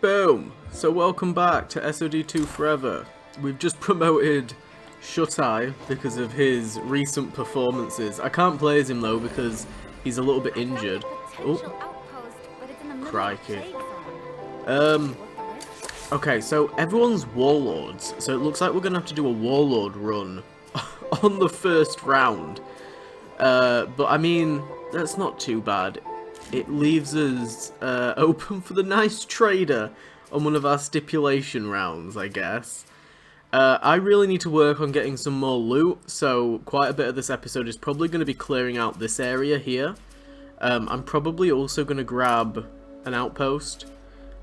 Boom! So welcome back to SOD2 Forever. We've just promoted Shut-Eye because of his recent performances. I can't play as him though because he's a little bit injured. Oh, crikey. Okay, so everyone's warlords. So it looks like we're going to have to do a warlord run on the first round. But I mean, that's not too bad. It leaves us open for the nice trader on one of our stipulation rounds, I guess. I really need to work on getting some more loot, so quite a bit of this episode is probably going to be clearing out this area here. I'm probably also going to grab an outpost.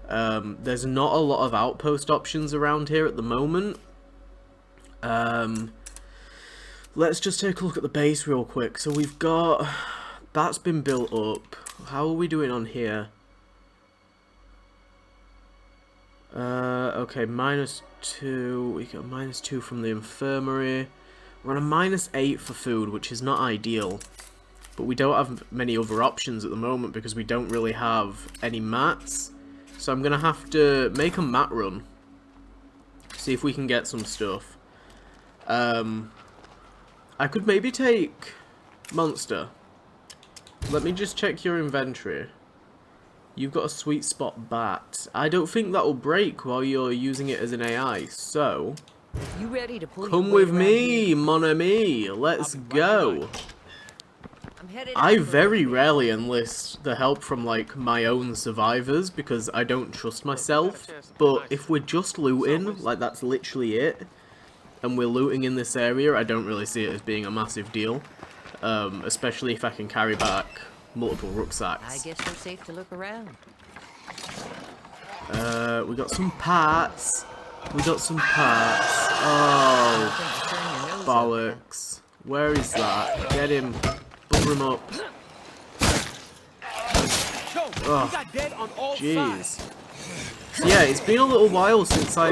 There's not a lot of outpost options around here at the moment. Let's just take a look at the base real quick. So we've got... that's been built up. How are we doing on here? Okay, -2. We got -2 from the infirmary. We're on a -8 for food, which is not ideal. But we don't have many other options at the moment because we don't really have any mats. So I'm going to have to make a mat run. See if we can get some stuff. I could maybe take Monster. Let me just check your inventory. You've got a sweet spot bat. I don't think that will break while you're using it as an AI, so... You ready to pull come with me, mon ami. Let's go. I very rarely enlist the help from, like, my own survivors because I don't trust myself. But if we're just looting, like, that's literally it, and we're looting in this area, I don't really see it as being a massive deal. Especially if I can carry back multiple rucksacks. I guess we're safe to look around. We got some parts. We got some parts. Oh, bollocks. Where is that? Get him. Buffer him up. Oh, jeez. So yeah, it's been a little while since I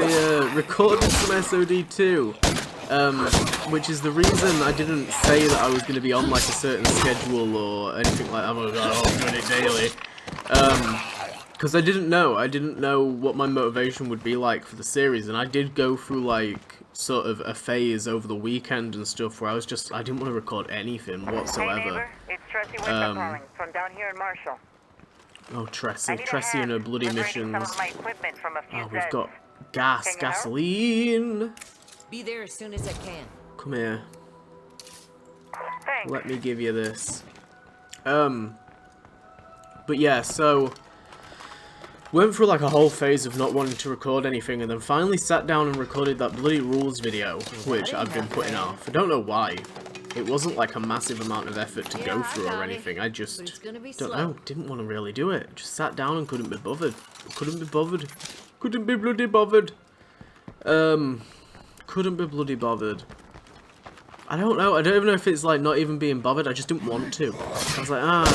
recorded some SOD2. Which is the reason I didn't say that I was going to be on like a certain schedule or anything like that. I'm doing it daily. Because I didn't know what my motivation would be like for the series, and I did go through like sort of a phase over the weekend and stuff where I didn't want to record anything whatsoever. Hey neighbor, it's Tressie calling from down here in Marshall. Oh, Tressie and her bloody missions. Oh, we've got gasoline. Be there as soon as I can. Come here. Thanks. Let me give you this. But yeah, so went through like a whole phase of not wanting to record anything, and then finally sat down and recorded that bloody rules video, which I've been putting off. I don't know why. It wasn't like a massive amount of effort to go through or anything. I just don't know. Didn't want to really do it. Just sat down and couldn't be bothered. Couldn't be bothered. Couldn't be bloody bothered. Couldn't be bloody bothered. I don't know. I don't even know if it's like not even being bothered. I just didn't want to. I was like, I'm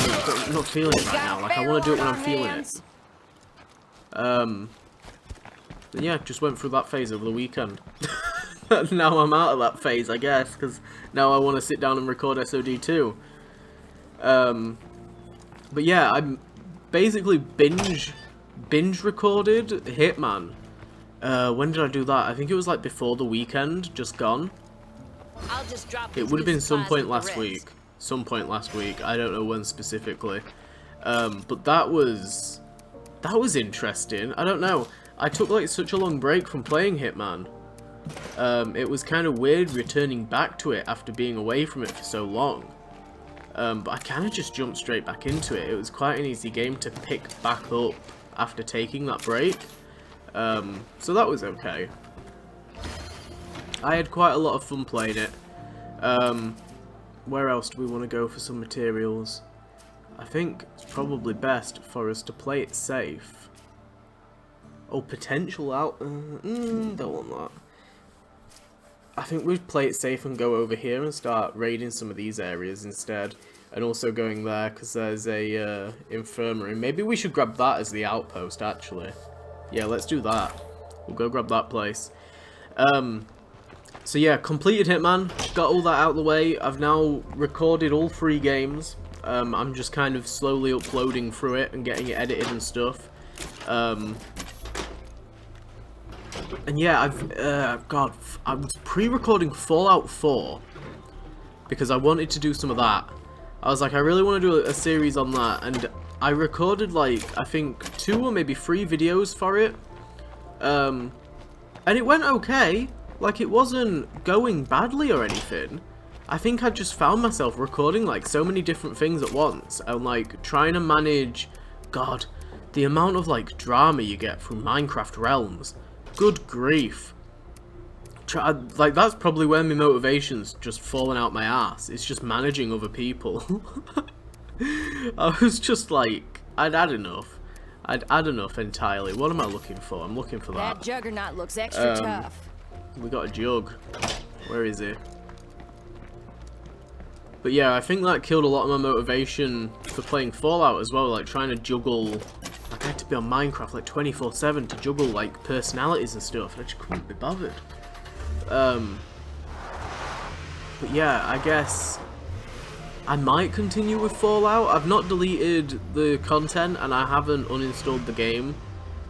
not feeling it right now. Like, I want to do it when I'm feeling it. Then yeah, just went through that phase over the weekend. Now I'm out of that phase, I guess, because now I want to sit down and record SOD2. But yeah, I basically binge recorded Hitman. When did I do that? I think it was like before the weekend, just gone. I'll just drop It would have been some point last week. Some point last week. I don't know when specifically. But that was interesting. I don't know. I took like such a long break from playing Hitman. It was kind of weird returning back to it after being away from it for so long. But I kind of just jumped straight back into it. It was quite an easy game to pick back up after taking that break. So that was okay. I had quite a lot of fun playing it. Where else do we want to go for some materials? I think it's probably best for us to play it safe. Oh, potential out... don't want that. I think we'd play it safe and go over here and start raiding some of these areas instead. And also going there, because there's a infirmary. Maybe we should grab that as the outpost, actually. Yeah, let's do that. We'll go grab that place. So yeah, completed Hitman. Got all that out of the way. I've now recorded all 3 games. I'm just kind of slowly uploading through it and getting it edited and stuff. And yeah, God, I was pre-recording Fallout 4 because I wanted to do some of that. I was like, I really want to do a series on that, and I recorded like, I think 2 or maybe 3 videos for it. And it went okay. Like, it wasn't going badly or anything. I think I just found myself recording like so many different things at once, and like trying to manage, God, the amount of like drama you get from Minecraft Realms. Good grief. Like, that's probably where my motivation's just falling out my ass. It's just managing other people. I was just like, I'd had enough. I'd had enough entirely. What am I looking for? I'm looking for that. That Juggernaut looks extra tough. We got a jug. Where is he? But yeah, I think that killed a lot of my motivation for playing Fallout as well, like trying to juggle. Like, I had to be on Minecraft like 24/7 to juggle like personalities and stuff, and I just couldn't be bothered. But yeah, I guess I might continue with Fallout. I've not deleted the content, and I haven't uninstalled the game.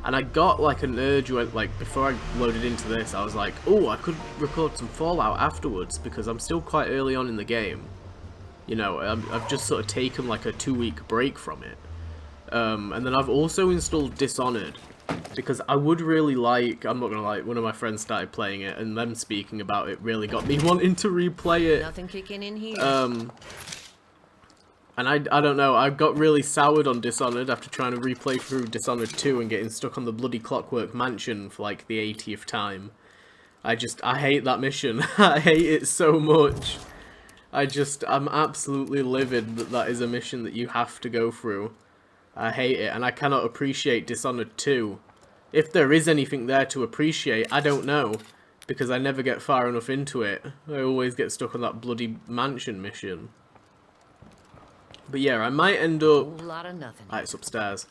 And I got like an urge when, like, before I loaded into this, I was like, oh, I could record some Fallout afterwards because I'm still quite early on in the game. You know, I've just sort of taken like a 2-week break from it. And then I've also installed Dishonored because I would really like, I'm not gonna lie, one of my friends started playing it, and them speaking about it really got me wanting to replay it. Nothing kicking in here. And I don't know, I got really soured on Dishonored after trying to replay through Dishonored 2 and getting stuck on the bloody Clockwork Mansion for like the 80th time. I hate that mission. I hate it so much. I'm absolutely livid that that is a mission that you have to go through. I hate it, and I cannot appreciate Dishonored 2. If there is anything there to appreciate, I don't know, because I never get far enough into it. I always get stuck on that bloody mansion mission. But yeah, I might end up... Whole lot of nothing. It's upstairs.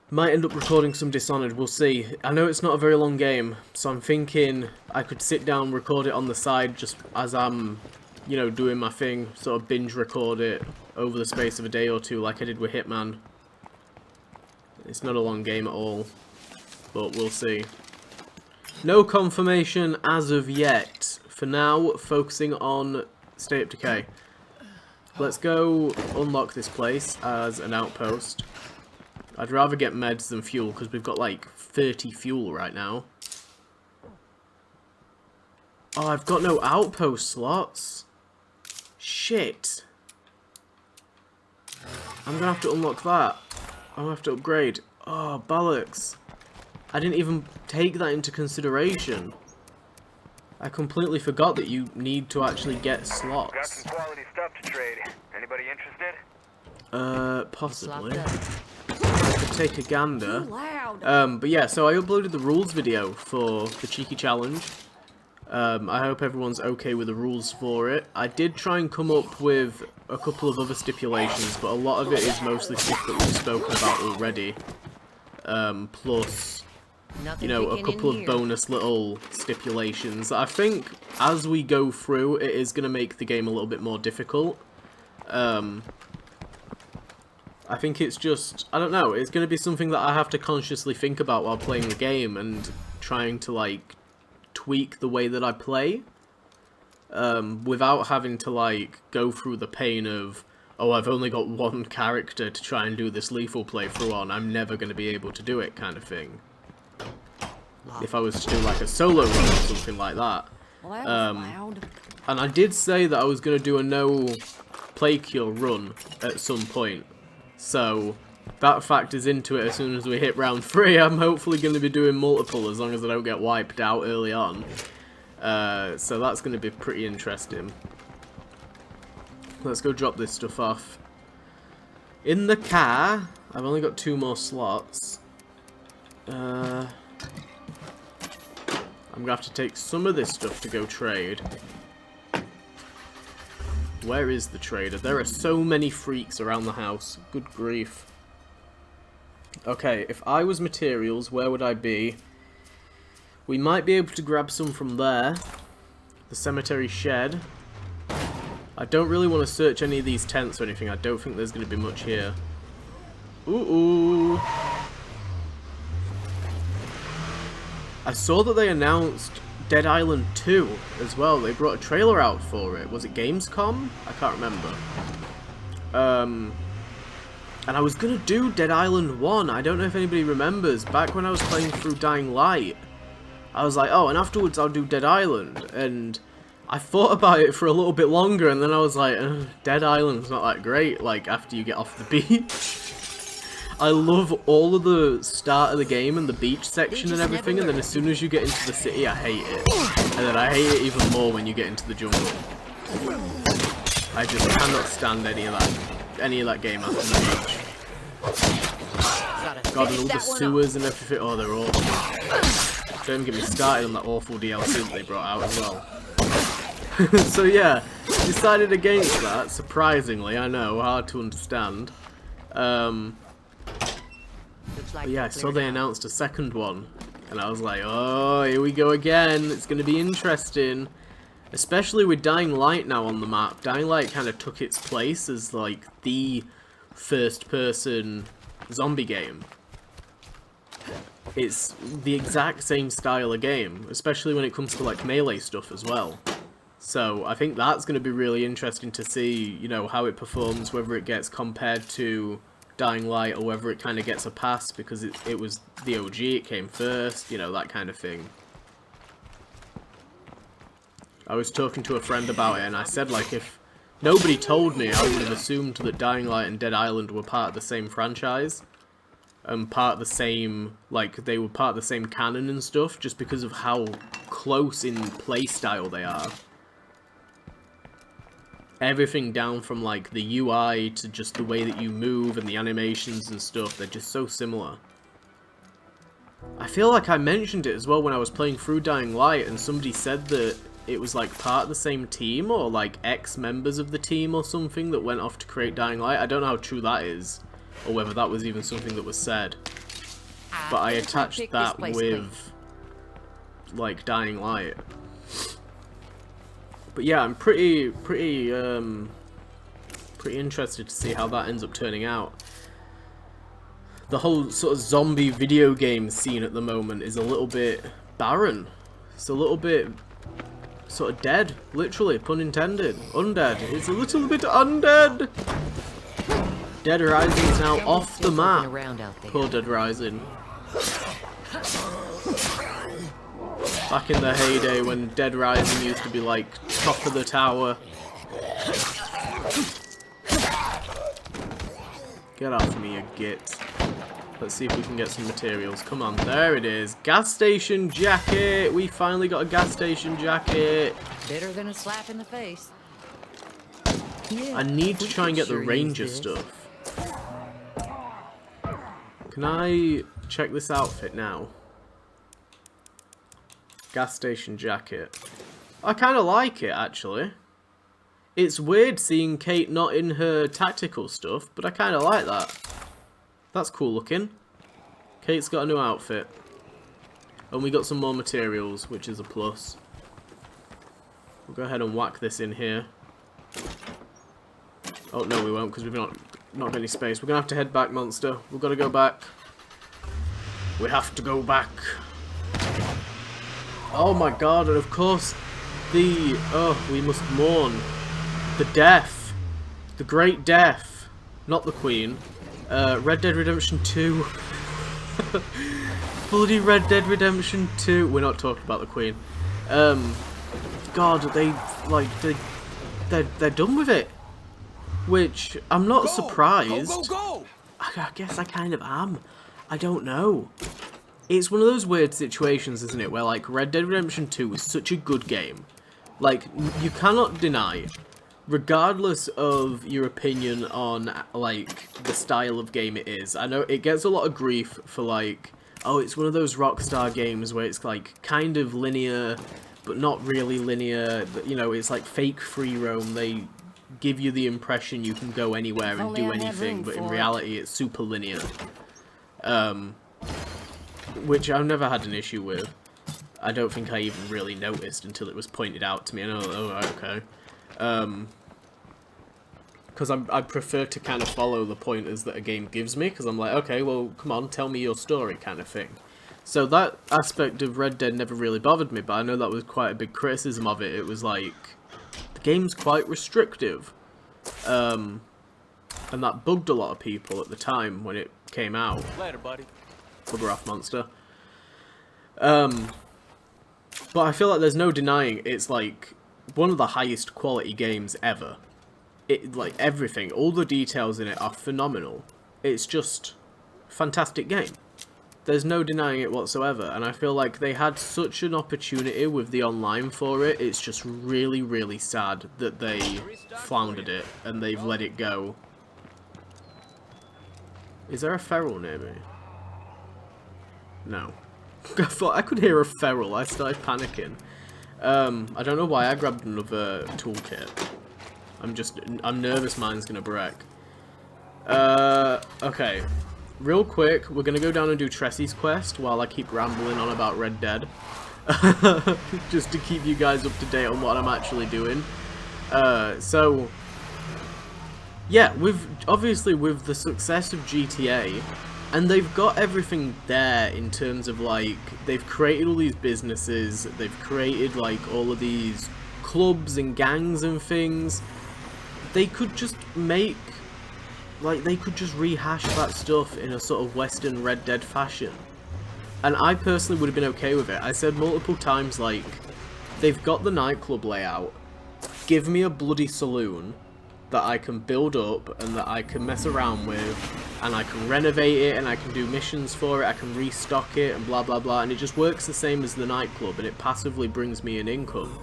Might end up recording some Dishonored, we'll see. I know it's not a very long game, so I'm thinking I could sit down, record it on the side just as I'm, you know, doing my thing, sort of binge record it over the space of a day or two like I did with Hitman. It's not a long game at all, but we'll see. No confirmation as of yet. For now, focusing on State of Decay. Let's go unlock this place as an outpost. I'd rather get meds than fuel because we've got like 30 fuel right now. Oh, I've got no outpost slots. Shit. I'm gonna have to unlock that. I'm gonna have to upgrade. Oh, bollocks. I didn't even take that into consideration. I completely forgot that you need to actually get slots. Got some quality stuff to trade. Anybody interested? Possibly. I could take a gander. Too loud. But yeah, so I uploaded the rules video for the Cheeky Challenge. I hope everyone's okay with the rules for it. I did try and come up with a couple of other stipulations, but a lot of it is mostly stuff that we've spoken about already. Plus, you know, a couple of bonus little stipulations. I think as we go through, it is going to make the game a little bit more difficult. I think it's just, I don't know, it's going to be something that I have to consciously think about while playing the game and trying to, like, tweak the way that I play. Without having to, like, go through the pain of, oh, I've only got one character to try and do this lethal playthrough on, I'm never going to be able to do it kind of thing. If I was to do, like, a solo run or something like that. Well, that was loud. And I did say that I was going to do a no play cure run at some point. So that factors into it as soon as we hit round 3. I'm hopefully going to be doing multiple as long as I don't get wiped out early on. So that's going to be pretty interesting. Let's go drop this stuff off. In the car, I've only got 2 more slots. I'm going to have to take some of this stuff to go trade. Where is the trader? There are so many freaks around the house. Good grief. Okay, if I was materials, where would I be? We might be able to grab some from there. The cemetery shed. I don't really want to search any of these tents or anything. I don't think there's going to be much here. Ooh. I saw that they announced Dead Island 2 as well. They brought a trailer out for it. Was it Gamescom? I can't remember. And I was gonna do Dead Island 1. I don't know if anybody remembers. Back when I was playing through Dying Light, I was like, oh, and afterwards I'll do Dead Island. And I thought about it for a little bit longer, and then I was like, Dead Island's not that great, like, after you get off the beach. I love all of the start of the game and the beach section and everything, and then as soon as you get into the city, I hate it. And then I hate it even more when you get into the jungle. I just cannot stand any of that game after the beach. God, and all the sewers and everything, oh, they're awful. Don't even get me started on that awful DLC that they brought out as well. So yeah, decided against that, surprisingly, I know, hard to understand. But yeah, I saw they announced a second one, and I was like, oh, here we go again, it's going to be interesting. Especially with Dying Light now on the map. Dying Light kind of took its place as, like, the first-person zombie game. It's the exact same style of game, especially when it comes to, like, melee stuff as well. So I think that's going to be really interesting to see, you know, how it performs, whether it gets compared to Dying Light or whether it kind of gets a pass because it was the OG, it came first, you know, that kind of thing. I was talking to a friend about it, and I said, like, if nobody told me, I would have assumed that Dying Light and Dead Island were part of the same franchise. And part of the same, like, they were part of the same canon and stuff, just because of how close in playstyle they are. Everything down from, like, the UI to just the way that you move and the animations and stuff, they're just so similar. I feel like I mentioned it as well when I was playing through Dying Light, and somebody said that it was like part of the same team, or like ex-members of the team or something that went off to create Dying Light. I don't know how true that is, or whether that was even something that was said. But I attached that with, like, Dying Light. But yeah, I'm pretty interested to see how that ends up turning out. The whole sort of zombie video game scene at the moment is a little bit barren. It's a little bit sort of dead, literally, pun intended. Undead. It's a little bit undead. Dead Rising is now off the map. Poor Dead Rising. Back in the heyday when Dead Rising used to be like top of the tower. Get off me, you git. Let's see if we can get some materials. Come on, there it is. Gas station jacket. We finally got a gas station jacket. Better than a slap in the face. I need to try and get the ranger stuff. Can I check this outfit now? Gas station jacket. I kind of like it, actually. It's weird seeing Kate not in her tactical stuff, but I kind of like that. That's cool looking. Kate's got a new outfit. And we got some more materials, which is a plus. We'll go ahead and whack this in here. Oh, no, we won't, because we've not got any space. We're going to have to head back, monster. We've got to go back. We have to go back. Oh my god, and of course, we must mourn. The death. The great death. Not the Queen. Red Dead Redemption 2. Bloody Red Dead Redemption 2. We're not talking about the Queen. God, they're done with it. Which, I'm not surprised. Go! I guess I kind of am. I don't know. It's one of those weird situations, isn't it, where, like, Red Dead Redemption 2 is such a good game. Like, you cannot deny, regardless of your opinion on, like, the style of game it is. I know it gets a lot of grief for, like, oh, it's one of those Rockstar games where it's, like, kind of linear, but not really linear. You know, it's like fake free roam. They give you the impression you can go anywhere and do anything, but in reality it's super linear. Which I've never had an issue with. I don't think I even really noticed until it was pointed out to me, and I was like, oh, right, okay. Because I prefer to kind of follow the pointers that a game gives me, because I'm like, okay, well, come on, tell me your story kind of thing. So that aspect of Red Dead never really bothered me, but I know that was quite a big criticism of it. It was like, the game's quite restrictive. And that bugged a lot of people at the time when it came out. Later, buddy. Bugger off, monster. But I feel like there's no denying it's like one of the highest quality games ever. It, like, everything, all the details in it are phenomenal. It's just a fantastic game. There's no denying it whatsoever, and I feel like they had such an opportunity with the online for it. It's just really, really sad that they floundered it and they've let it go. Is there a feral near me? No. I thought I could hear a feral. I started panicking. I don't know why I grabbed another toolkit. I'm nervous mine's gonna break. Okay. Real quick, we're gonna go down and do Tressy's quest while I keep rambling on about Red Dead. Just to keep you guys up to date on what I'm actually doing. So, yeah, obviously with the success of GTA, and they've got everything there in terms of, like, they've created all these businesses, they've created, like, all of these clubs and gangs and things. They could just make, like, they could just rehash that stuff in a sort of Western Red Dead fashion. And I personally would have been okay with it. I said multiple times, like, they've got the nightclub layout. Give me a bloody saloon that I can build up and that I can mess around with, and I can renovate it, and I can do missions for it, I can restock it, and blah blah blah, and it just works the same as the nightclub, and it passively brings me an income.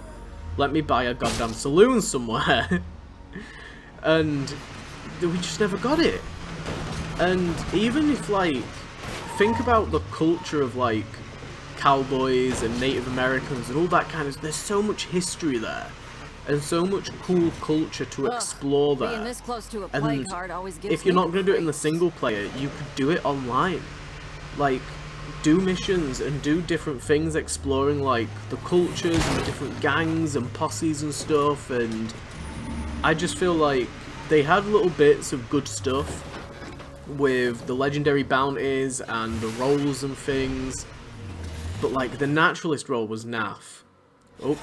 Let me buy a goddamn saloon somewhere. And we just never got it. And even if, like, think about the culture of, like, cowboys and Native Americans and all that kind of, there's so much history there. And so much cool culture to explore there. Being this close to a And plague heart always gives if you're me not the going to do it in the creeps. single player, you could do it online. Like, do missions and do different things, exploring, like, the cultures and the different gangs and posses and stuff. And I just feel like they had little bits of good stuff with the legendary bounties and the roles and things. But, like, the naturalist role was naff. Oh,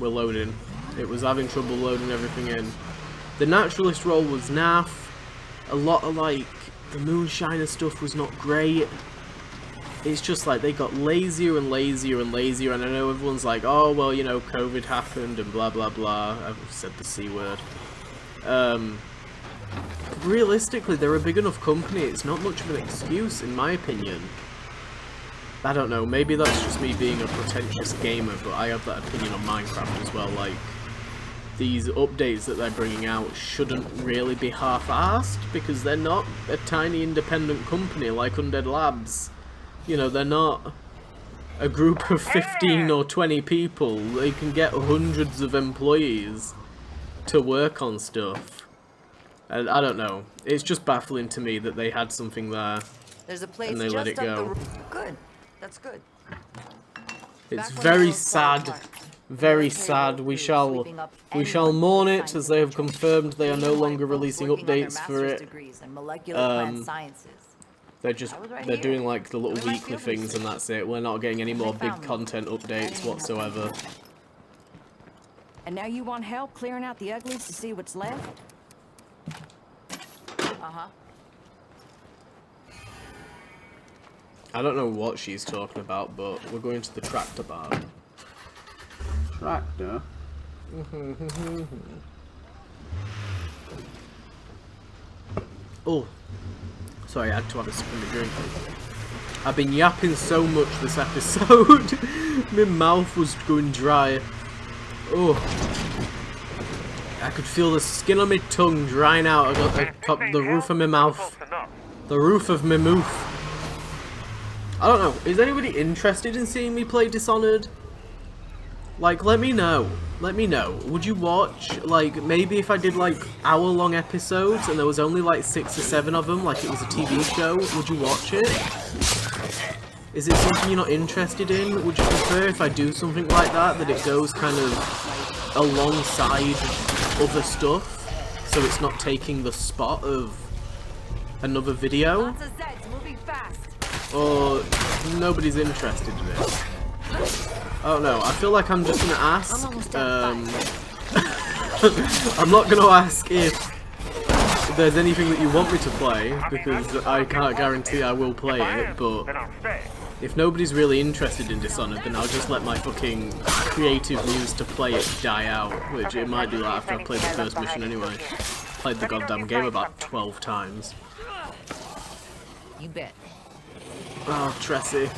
we're loading. It was having trouble loading everything in. The naturalist role was naff. A lot of, like, the moonshiner stuff was not great. It's just like they got lazier and lazier and lazier, and I know everyone's like, oh, well, you know, COVID happened and blah blah blah. I've said the C word. Realistically, they're a big enough company, it's not much of an excuse, in my opinion. I don't know, maybe that's just me being a pretentious gamer, but I have that opinion on Minecraft as well. Like, these updates that they're bringing out shouldn't really be half-assed, because they're not a tiny independent company like Undead Labs. You know, they're not a group of 15 or 20 people. They can get hundreds of employees to work on stuff. And I don't know, it's just baffling to me that they had something there There's a place and they just let it up go. Good. That's good. It's Back when very the world fell sad, apart, very military sad. road We crews shall sweeping up mourn anyone it, who as they have finds confirmed they are no White longer folks releasing working on their updates for master's it. degrees in molecular plant sciences. They're just, I was right they're here, doing like the little doing my weekly field things and research. that's it. We're not getting any more They big found me. content updates whatsoever. And now you want help clearing out the uglies to see what's left? Uh-huh. I don't know what she's talking about, but we're going to the tractor barn. Tractor? Oh, sorry, I had to have a sip of drink. I've been yapping so much this episode. My mouth was going dry. Oh, I could feel the skin on my tongue drying out. I got the roof of my mouth. The roof of my mouth. I don't know, is anybody interested in seeing me play Dishonored? Like, let me know. Let me know. Would you watch, like, maybe if I did, like, hour-long episodes and there was only, like, 6 or 7 of them, like it was a TV show, would you watch it? Is it something you're not interested in? Would you prefer if I do something like that, that it goes kind of alongside other stuff, so it's not taking the spot of another video? Lots of Zeds moving fast. or nobody's interested in it. Oh no, I feel like I'm just gonna ask. I'm not gonna ask if there's anything that you want me to play, because I can't guarantee I will play it, but Then I'll stay. if nobody's really interested in Dishonored, then I'll just let my fucking creative muse to play it die out, which it might do that after I've played the first mission anyway. Played the goddamn game about 12 times. You bet. Oh, Tressie.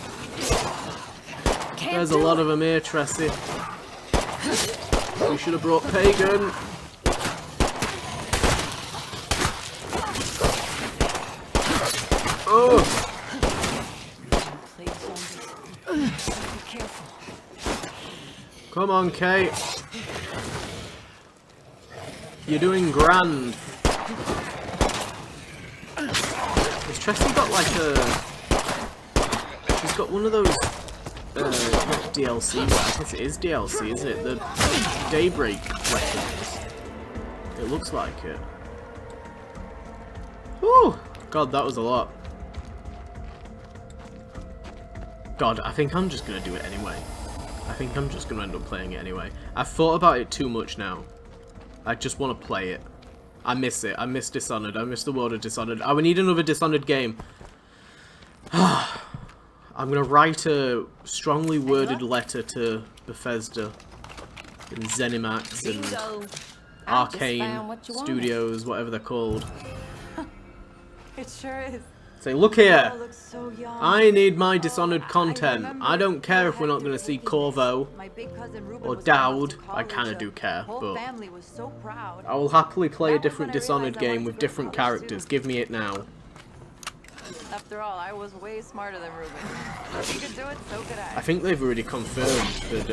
There's a lot of them here, Tressie. We should have brought Pagan. Oh! Be careful. Come on, Kate. You're doing grand. Has Tressie got like a... She's got one of those... not DLC, but I guess it is DLC, isn't it? The Daybreak weapons. It looks like it. Whew! God, that was a lot. God, I think I'm just gonna do it anyway. I think I'm just gonna end up playing it anyway. I've thought about it too much now. I just want to play it. I miss it. I miss Dishonored. I miss the world of Dishonored. I would need another Dishonored game. I'm gonna write a strongly worded letter to Bethesda and ZeniMax and Arcane Studios, whatever they're called. It sure is. Say, look here, Oh, looks so young. I need my Dishonored content. I don't care if we're not gonna see Corvo My big cousin Ruben or was going off Dowd. to I college, kinda do care, whole but family was so proud. I will happily play a That was different when I Dishonored realized I game wanted with to go to different college, characters. too. Give me it now. After all, I was way smarter than Ruben. If he could do it, so could I think they've already confirmed that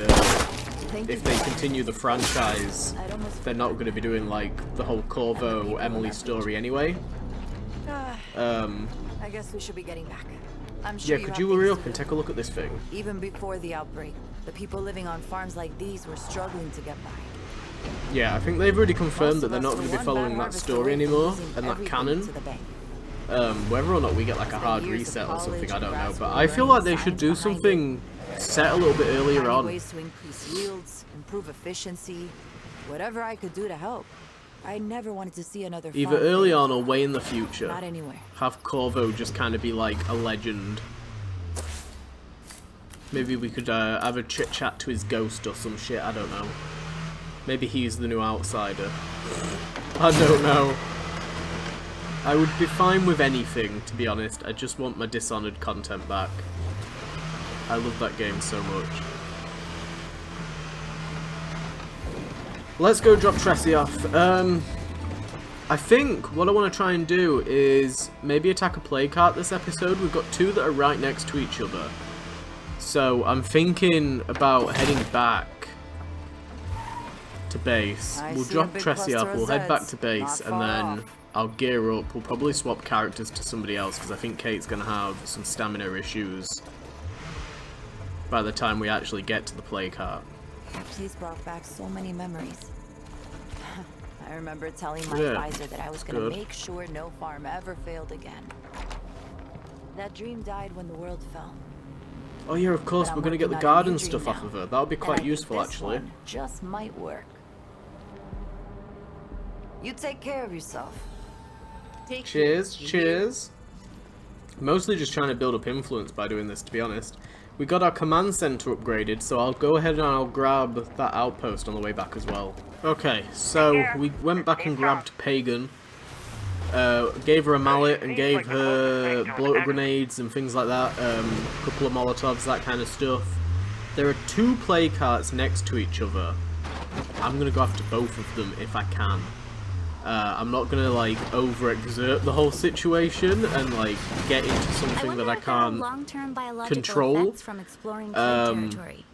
if they continue the franchise, they're not going to be doing like the whole Corvo Emily story anyway. I guess we should be getting back. I'm sure Yeah, could have you things hurry to up and do. take a look at this thing? Even before the outbreak, the people living on farms like these were struggling to get by. Yeah, I think they've already confirmed that Most they're of not us going to were be one following bad that harvest story away from anymore losing and that everything canon. to the bank. Whether or not we get like a hard years of reset or college something, I and don't know. grad But school I feel learning like they should science do behind something set a little bit earlier Finding on. ways to increase yields, improve efficiency, whatever I could do to help. I never wanted to see another Either farm early fail. on or way in the future. Not anywhere. Have Corvo just kind of be like a legend. Maybe we could have a chit chat to his ghost or some shit, I don't know. Maybe he's the new outsider. I don't know. I would be fine with anything, to be honest. I just want my Dishonored content back. I love that game so much. Let's go drop Tressie off. I think what I want to try and do is maybe attack a play cart this episode. We've got two that are right next to each other. So I'm thinking about heading back to base. I We'll see a drop big Tressie cluster off, of we'll head back Zeds, to base, not and far then off. I'll gear up. We'll probably swap characters to somebody else, because I think Kate's going to have some stamina issues by the time we actually get to the play cart. That place brought back so many memories. I remember telling my Yeah, advisor that I was going good. to make sure no farm ever failed again. That dream died when the world fell. Oh yeah, of course, But we're I'm going to get the working on a new garden dream stuff off now. of her. That'll be And I quite think useful, this actually. one just might work. You take care of yourself. Cheers, cheers. Mostly just trying to build up influence by doing this, to be honest. We got our command center upgraded, so I'll go ahead and I'll grab that outpost on the way back as well. Okay, so we went back and grabbed Pagan. Gave her a mallet and gave her bloater grenades and things like that. A couple of Molotovs, that kind of stuff. There are two play carts next to each other. I'm gonna go after both of them if I can. I'm not gonna like overexert the whole situation and like get into something that I can't control.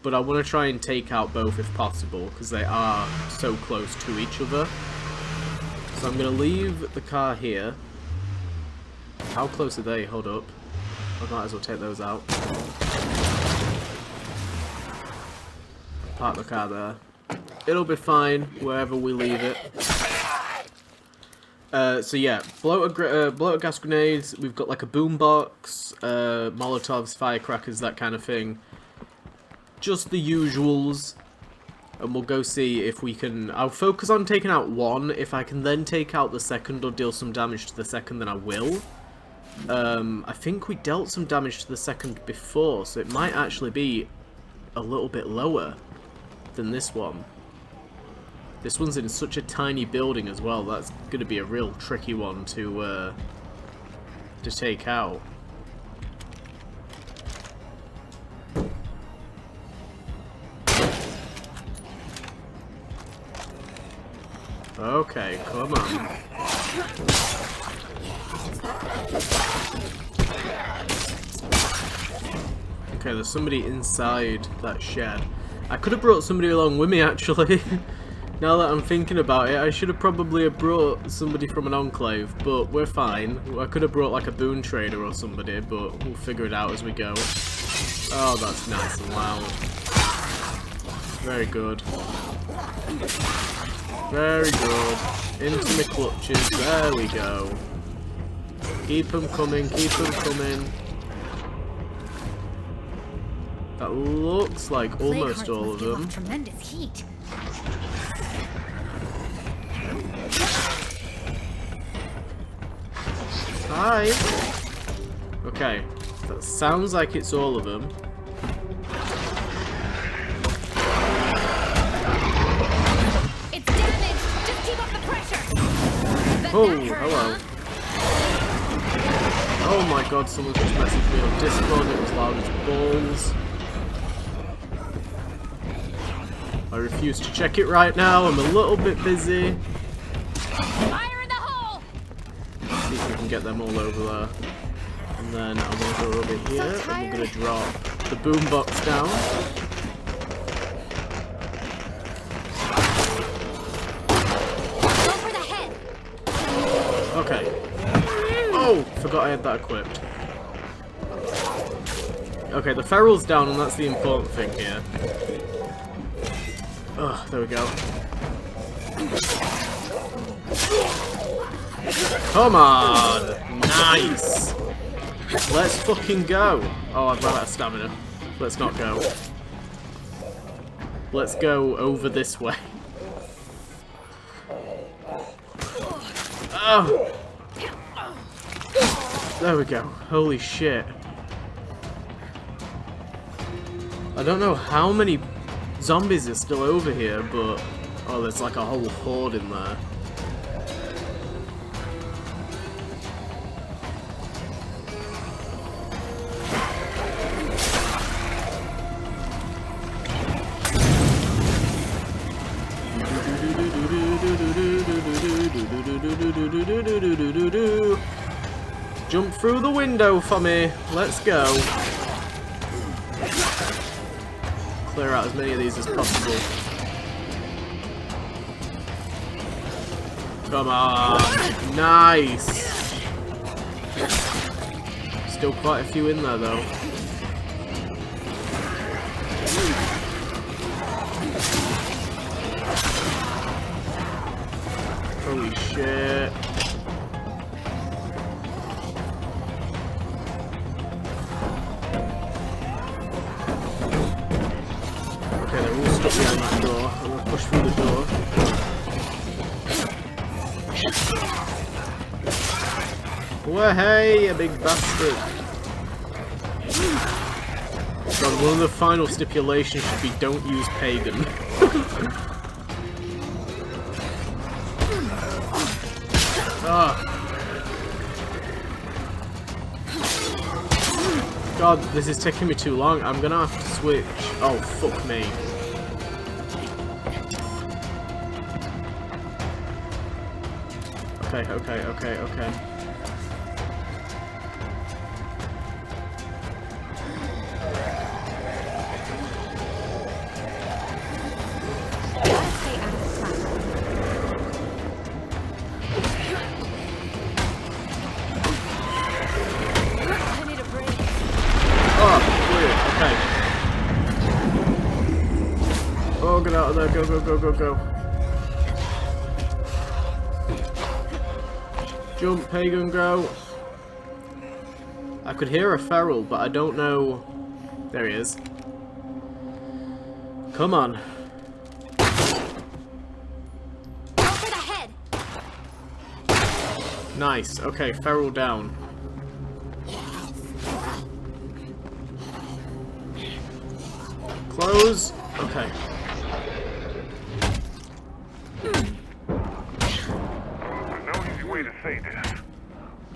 But I want to try and take out both if possible, because they are so close to each other. So I'm gonna leave the car here. How close are they? Hold up. I might as well take those out. Park the car there. It'll be fine wherever we leave it. So yeah, blow gas grenades. We've got like a boombox, Molotovs, firecrackers, that kind of thing. Just the usuals. And we'll go see if we can... I'll focus on taking out one. If I can then take out the second or deal some damage to the second, then I will. I think we dealt some damage to the second before, so it might actually be a little bit lower than this one. This one's in such a tiny building as well. That's going to be a real tricky one to take out. Okay, come on. Okay, there's somebody inside that shed. I could have brought somebody along with me, actually. Now that I'm thinking about it, I should have probably brought somebody from an enclave, but we're fine. I could have brought like a boon trader or somebody, but we'll figure it out as we go. Oh, that's nice and loud. Very good. Very good. Into my clutches. There we go. Keep them coming. Keep them coming. That looks like almost all of them. Tremendous heat. Hi. Okay. That sounds like it's all of them. Oh, hello. Oh my god, someone just messaged me on Discord, it was loud as balls. I refuse to check it right now, I'm a little bit busy. Fire in the hole! See if we can get them all over there. And then I'm going to go over here, and we're going to drop the boombox down. Okay. Oh! Forgot I had that equipped. Okay, the feral's down, and that's the important thing here. Ugh, there we go. Come on! Nice! Let's fucking go! Oh, I've run out of stamina. Let's not go. Let's go over this way. Oh! There we go. Holy shit. I don't know how many zombies are still over here, but... Oh, there's like a whole horde in there. Jump through the window for me. Let's go. Clear out as many of these as possible. Come on. Nice. Still quite a few in there though. Holy shit. Okay, they're all stuck behind that door. I'm gonna push through the door. Well, hey, you big bastard. God, one of the final stipulations should be don't use pagan. God, this is taking me too long. I'm gonna have to switch. Oh, fuck me. Okay. Oh, get out of there. Go. Jump, pagan, go. I could hear a feral, but I don't know. There he is. Come on. Go for the head. Nice. Okay, feral down. Close. Okay. No easy way to say this.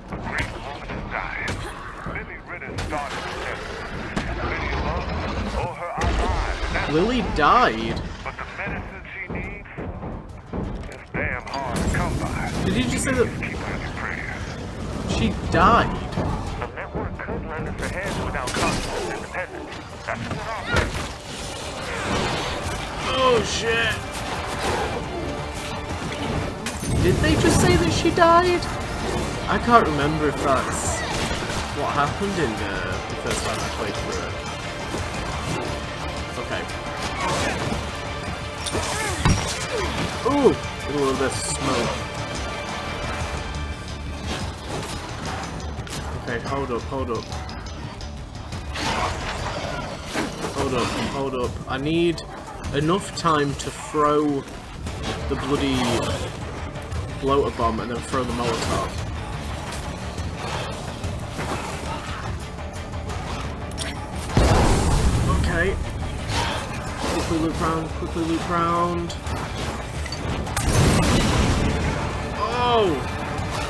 A great woman has died. Lily Ritter started the test. Lily alone, all her eyes, and that's Lily died. but the medicine she needs is damn hard to come by. Did you just say that Keep her in your prayers. she died? The network could lend us a hand without constant independence. That's what I'm saying. Oh shit. Did they just say that she died? I can't remember if that's what happened in the first time I played through it. Okay. Ooh! A little bit of smoke. Okay, hold up, hold up. Hold up, hold up. I need enough time to throw the bloody bloater bomb and then throw the Molotov. Okay. Quickly loop round, quickly loop round. Oh!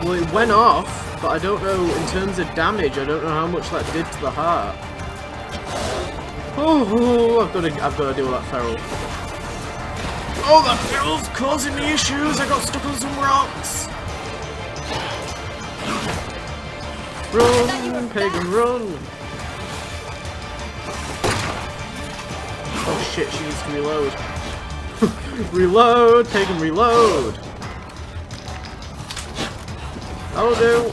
Well, it went off, but I don't know, in terms of damage, I don't know how much that did to the heart. Oh, I've got to deal with that feral. Oh, that feral's causing me issues! I got stuck on some rocks! Run, pagan, run! Oh shit, she needs to reload. Reload, pagan, reload! That'll do.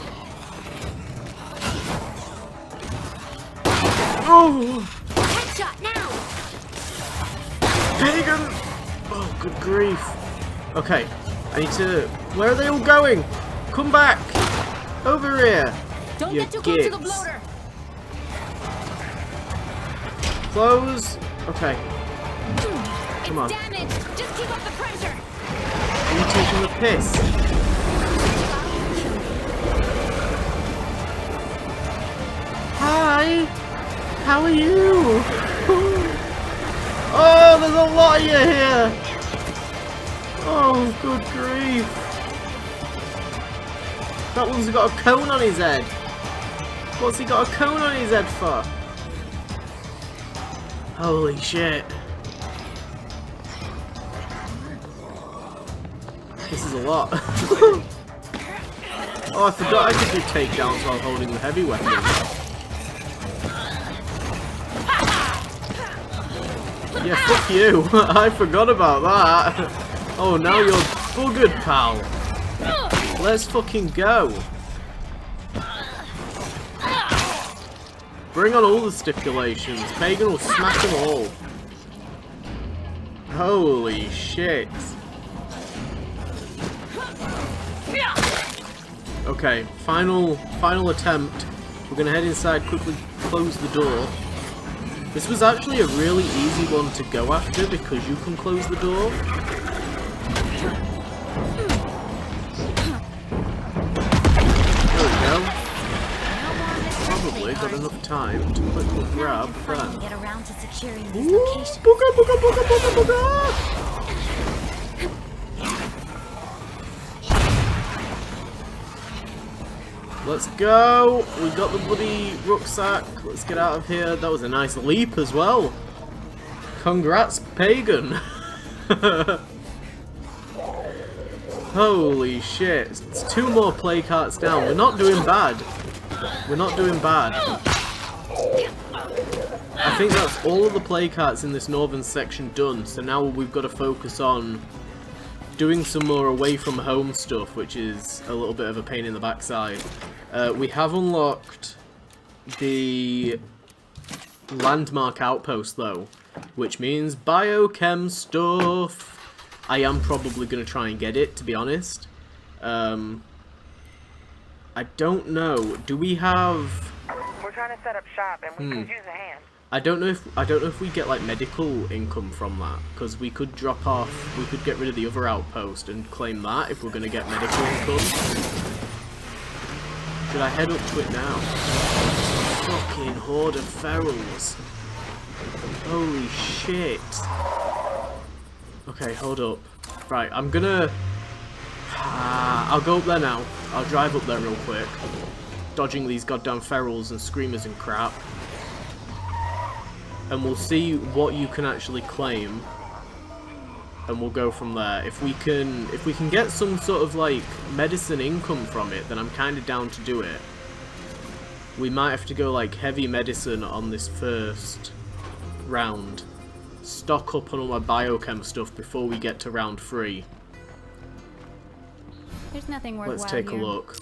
Oh! Headshot now. Pagan! Oh, good grief. Okay, I need to... Where are they all going? Come back! Over here! Don't You get too close to the gits. bloater. Close. Okay. Come on. Damage. Just keep up the pressure. Are you taking the piss? Hi! How are you? Oh, there's a lot of you here! Oh, good grief. That one's got a cone on his head. What's he got a cone on his head for? Holy shit. This is a lot. Oh, I forgot I could do takedowns while holding the heavy weapon. Yeah, fuck you. I forgot about that. Oh, now you're buggered, pal. Let's fucking go. Bring on all the stipulations. Pagan will smash them all. Holy shit. Okay, final attempt. We're gonna head inside, quickly close the door. This was actually a really easy one to go after because you can close the door. There we go. Probably got enough time to quickly grab that. Get around to securing these Ooh, locations. booga, booga, booga, booga, booga. Let's go! We got the bloody rucksack. Let's get out of here. That was a nice leap as well. Congrats, Pagan! Holy shit. It's 2 more play carts down. We're not doing bad. We're not doing bad. I think that's all of the play carts in this northern section done. So now we've got to focus on doing some more away from home stuff, which is a little bit of a pain in the backside. We have unlocked the landmark outpost though, which means biochem stuff. I am probably going to try and get it, to be honest. I don't know. Do we have... We're trying to set up shop and we could use a hand. I don't know if we get like medical income from that, because we could drop off, we could get rid of the other outpost and claim that if we're going to get medical income. Should I head up to it now? Fucking horde of ferals. Holy shit. Okay, hold up. Right, I'm gonna... I'll go up there now. I'll drive up there real quick. Dodging these goddamn ferals and screamers and crap. And we'll see what you can actually claim. And we'll go from there. If we can get some sort of like medicine income from it, then I'm kinda down to do it. We might have to go like heavy medicine on this first round. Stock up on all my biochem stuff before we get to round 3. There's nothing worthwhile. Let's take here. a look.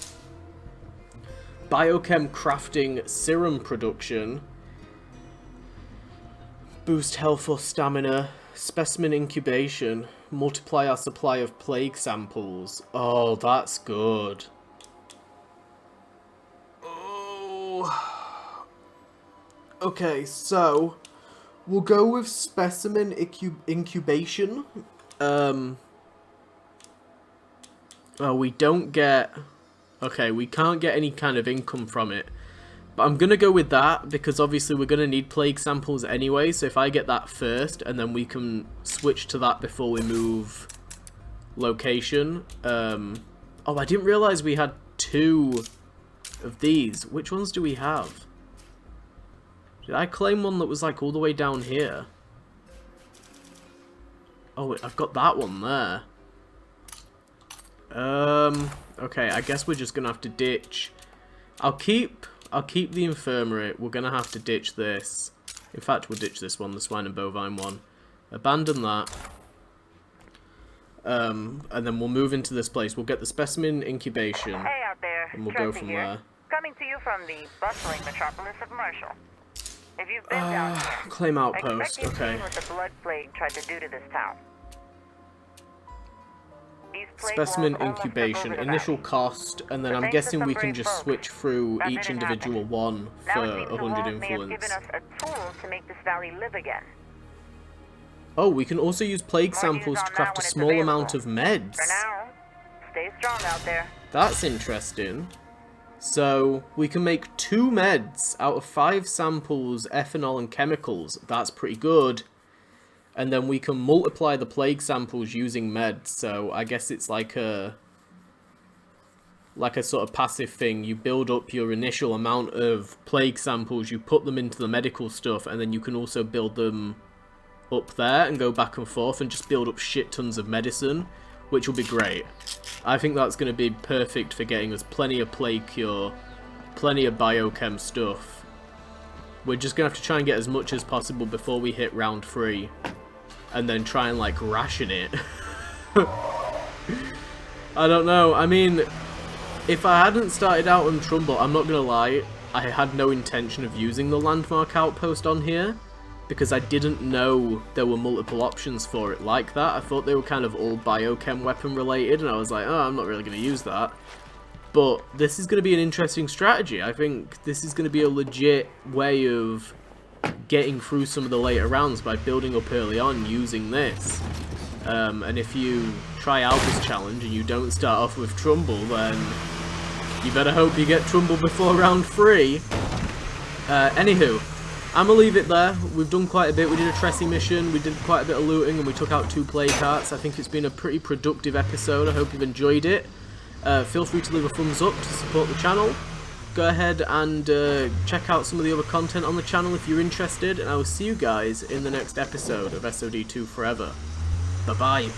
Biochem crafting serum production. Boost health or stamina. Specimen incubation. Multiply our supply of plague samples. Oh, that's good. Oh. Okay, so we'll go with specimen incubation. Well, we don't get... Okay, we can't get any kind of income from it. But I'm going to go with that, because obviously we're going to need plague samples anyway. So if I get that first, and then we can switch to that before we move location. Oh, I didn't realise we had 2 of these. Which ones do we have? Did I claim one that was like all the way down here? Oh, wait, I've got that one there. Okay, I guess we're just gonna have to ditch. I'll keep the infirmary. We're gonna have to ditch this. In fact, we'll ditch this one, the swine and bovine one. Abandon that. And then we'll move into this place. We'll get the specimen incubation. Hey out there, And we'll go Chelsea from here. there. Coming to you from the bustling metropolis of Marshall. If you've been down here, Claim outpost, expect you've okay. seen what the blood plague tried to do to this town. These plague Specimen walls almost took incubation, over the initial valley. cost, and then But I'm thanks to guessing some we can brave just folks, switch through that each didn't individual happen. one Now for it seems the 100 walls may have influence. given us a tool to make this valley live again. Oh, we can also use plague More samples news to on craft that a when it's small amount of available. meds. For now, stay strong out there. That's interesting. So, we can make 2 meds out of 5 samples, ethanol and chemicals. That's pretty good. And then we can multiply the plague samples using meds. So, I guess it's like a sort of passive thing. You build up your initial amount of plague samples, you put them into the medical stuff, and then you can also build them up there and go back and forth and just build up shit tons of medicine, which will be great. I think that's going to be perfect for getting us plenty of plague cure, plenty of biochem stuff. We're just going to have to try and get as much as possible before we hit round 3, and then try and like ration it. I don't know, I mean, if I hadn't started out on Trumbull, I'm not going to lie, I had no intention of using the landmark outpost on here, because I didn't know there were multiple options for it like that. I thought they were kind of all biochem weapon related, and I was like, oh, I'm not really going to use that. But this is going to be an interesting strategy. I think this is going to be a legit way of getting through some of the later rounds by building up early on using this. And if you try out this challenge and you don't start off with Trumbull, then you better hope you get Trumbull before round 3. Anywho, I'm going to leave it there. We've done quite a bit. We did a Tressie mission, we did quite a bit of looting, and we took out 2 plague carts. I think it's been a pretty productive episode. I hope you've enjoyed it. Feel free to leave a thumbs up to support the channel. Go ahead and check out some of the other content on the channel if you're interested, and I will see you guys in the next episode of SOD2 Forever. Bye-bye.